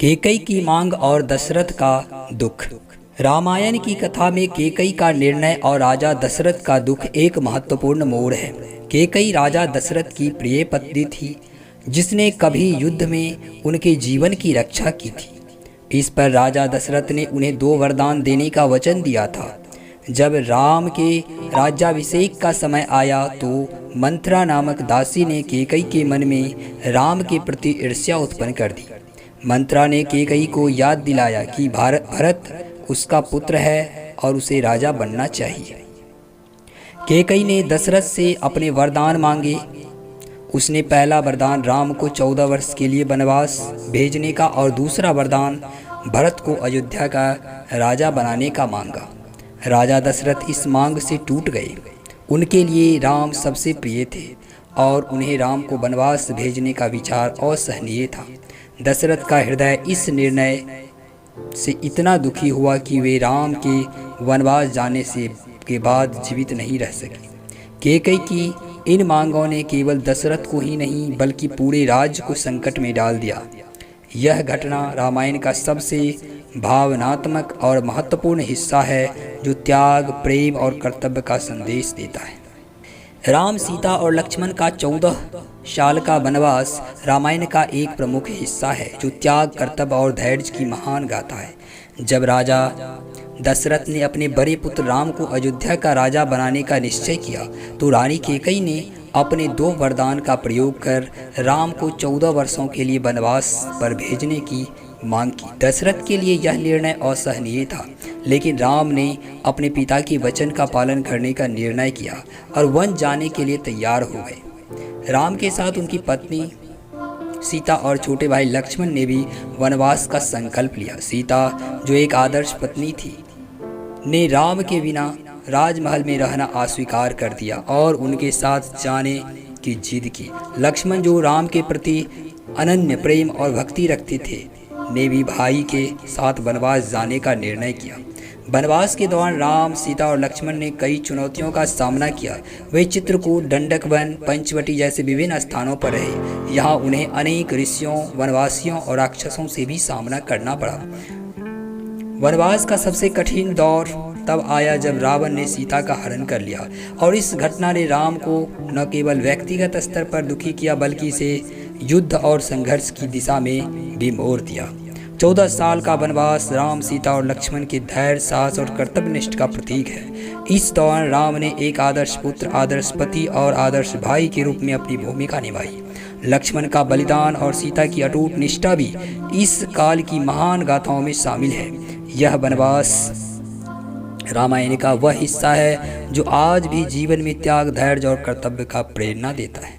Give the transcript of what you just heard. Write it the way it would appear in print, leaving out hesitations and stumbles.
केकई की मांग और दशरथ का दुख। रामायण की कथा में केकई का निर्णय और राजा दशरथ का दुख एक महत्वपूर्ण मोड़ है। केकई राजा दशरथ की प्रिय पत्नी थी, जिसने कभी युद्ध में उनके जीवन की रक्षा की थी। इस पर राजा दशरथ ने उन्हें 2 वरदान देने का वचन दिया था। जब राम के राज्याभिषेक का समय आया तो मंथरा नामक दासी ने केकई के मन में राम के प्रति ईर्ष्या उत्पन्न कर दी। मंत्रा ने केकई को याद दिलाया कि भरत उसका पुत्र है और उसे राजा बनना चाहिए। केकई ने दशरथ से अपने वरदान मांगे। उसने पहला वरदान राम को 14 वर्ष के लिए वनवास भेजने का और दूसरा वरदान भरत को अयोध्या का राजा बनाने का मांगा। राजा दशरथ इस मांग से टूट गए। उनके लिए राम सबसे प्रिय थे और उन्हें राम को वनवास भेजने का विचार असहनीय था। दशरथ का हृदय इस निर्णय से इतना दुखी हुआ कि वे राम के वनवास जाने के बाद जीवित नहीं रह सके। केकई की इन मांगों ने केवल दशरथ को ही नहीं बल्कि पूरे राज्य को संकट में डाल दिया। यह घटना रामायण का सबसे भावनात्मक और महत्वपूर्ण हिस्सा है, जो त्याग, प्रेम और कर्तव्य का संदेश देता है। राम, सीता और लक्ष्मण का 14 साल का वनवास रामायण का एक प्रमुख हिस्सा है, जो त्याग, कर्तव्य और धैर्य की महान गाथा है। जब राजा दशरथ ने अपने बड़े पुत्र राम को अयोध्या का राजा बनाने का निश्चय किया तो रानी केकई ने अपने 2 वरदान का प्रयोग कर राम को 14 वर्षों के लिए वनवास पर भेजने की मांग की। दशरथ के लिए यह निर्णय असहनीय था, लेकिन राम ने अपने पिता के वचन का पालन करने का निर्णय किया और वन जाने के लिए तैयार हो गए। राम के साथ उनकी पत्नी सीता और छोटे भाई लक्ष्मण ने भी वनवास का संकल्प लिया। सीता, जो एक आदर्श पत्नी थी, ने राम के बिना राजमहल में रहना अस्वीकार कर दिया और उनके साथ जाने की जिद की। लक्ष्मण, जो राम के प्रति अनन्य प्रेम और भक्ति रखते थे, ने भी भाई के साथ वनवास जाने का निर्णय किया। वनवास के दौरान राम, सीता और लक्ष्मण ने कई चुनौतियों का सामना किया। वे चित्रकूट, दंडकवन, पंचवटी जैसे विभिन्न स्थानों पर रहे। यहाँ उन्हें अनेक ऋषियों, वनवासियों और राक्षसों से भी सामना करना पड़ा। वनवास का सबसे कठिन दौर तब आया जब रावण ने सीता का हरण कर लिया, और इस घटना ने राम को न केवल व्यक्तिगत स्तर पर दुखी किया बल्कि इसे युद्ध और संघर्ष की दिशा में भी मोड़ दिया। 14 साल का वनवास राम, सीता और लक्ष्मण के धैर्य, साहस और कर्तव्यनिष्ठ का प्रतीक है। इस दौरान राम ने एक आदर्श पुत्र, आदर्श पति और आदर्श भाई के रूप में अपनी भूमिका निभाई। लक्ष्मण का बलिदान और सीता की अटूट निष्ठा भी इस काल की महान गाथाओं में शामिल है। यह वनवास रामायण का वह हिस्सा है जो आज भी जीवन में त्याग, धैर्य और कर्तव्य का प्रेरणा देता है।